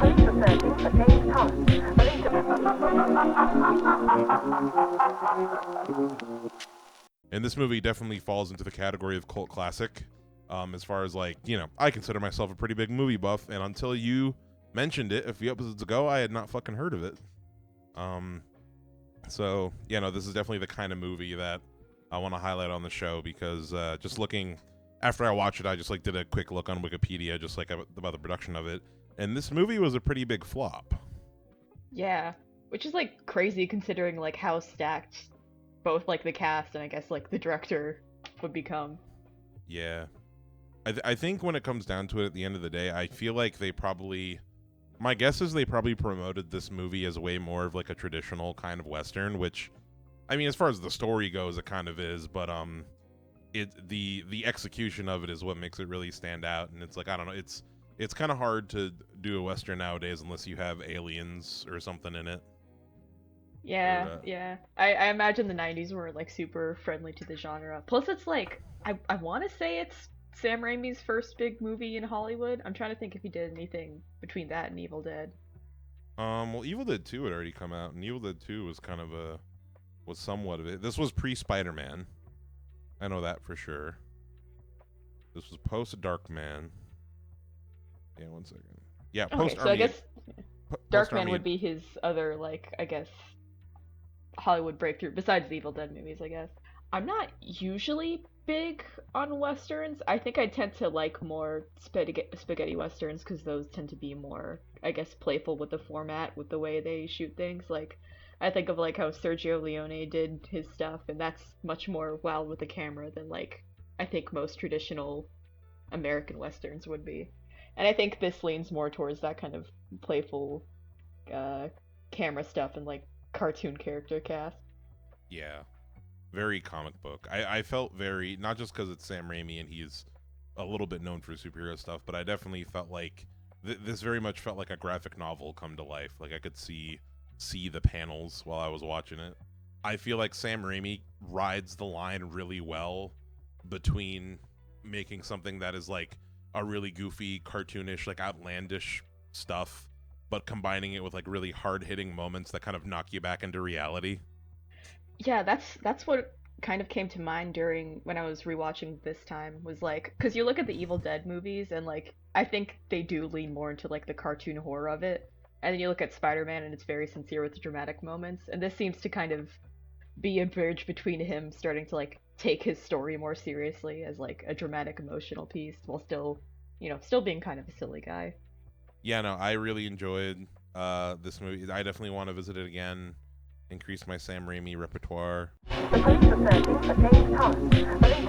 Police are searching for James Thomas, believed to be... And this movie definitely falls into the category of cult classic. As far as like, I consider myself a pretty big movie buff, and until you mentioned it a few episodes ago, I had not fucking heard of it. So, this is definitely the kind of movie that I want to highlight on the show because just looking, after I watched it, I just like did a quick look on Wikipedia, just like about the production of it. And this movie was a pretty big flop. Yeah, which is like crazy considering like how stacked both like the cast and I guess like the director would become. Yeah. I think when it comes down to it at the end of the day, I feel like my guess is they probably promoted this movie as way more of like a traditional kind of Western, which, I mean, as far as the story goes, it kind of is, but the execution of it is what makes it really stand out. And it's like, I don't know, it's kind of hard to do a Western nowadays unless you have aliens or something in it. Yeah, yeah. I imagine the 90s were like super friendly to the genre. Plus it's like, I want to say it's Sam Raimi's first big movie in Hollywood. I'm trying to think if he did anything between that and Evil Dead. Well, Evil Dead 2 had already come out, and Evil Dead 2 was was somewhat of it. This was pre-Spider-Man. I know that for sure. This was post-Darkman. Yeah, 1 second. Yeah, post. Okay, so I guess Darkman would be his other, like, I guess, Hollywood breakthrough, besides the Evil Dead movies, I guess. I'm not usually big on westerns. I think I tend to like more spaghetti westerns because those tend to be more, I guess, playful with the format, with the way they shoot things. Like, I think of like how Sergio Leone did his stuff, and that's much more wild with the camera than like I think most traditional American westerns would be. And I think this leans more towards that kind of playful camera stuff and like cartoon character cast. Yeah. Very comic book. I felt very, not just because it's Sam Raimi and he's a little bit known for superhero stuff, but I definitely felt like this very much felt like a graphic novel come to life. Like I could see the panels while I was watching it. I feel like Sam Raimi rides the line really well between making something that is like a really goofy, cartoonish, like outlandish stuff, but combining it with like really hard-hitting moments that kind of knock you back into reality. Yeah, that's what kind of came to mind during when I was rewatching this time was like, because you look at the Evil Dead movies and like I think they do lean more into like the cartoon horror of it, and then you look at Spider-Man and it's very sincere with the dramatic moments, and this seems to kind of be a bridge between him starting to like take his story more seriously as like a dramatic emotional piece while still, still being kind of a silly guy. Yeah, no, I really enjoyed this movie. I definitely want to visit it again. Increase my Sam Raimi repertoire. The police are searching for James Thomas, believed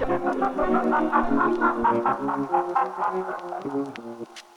to be...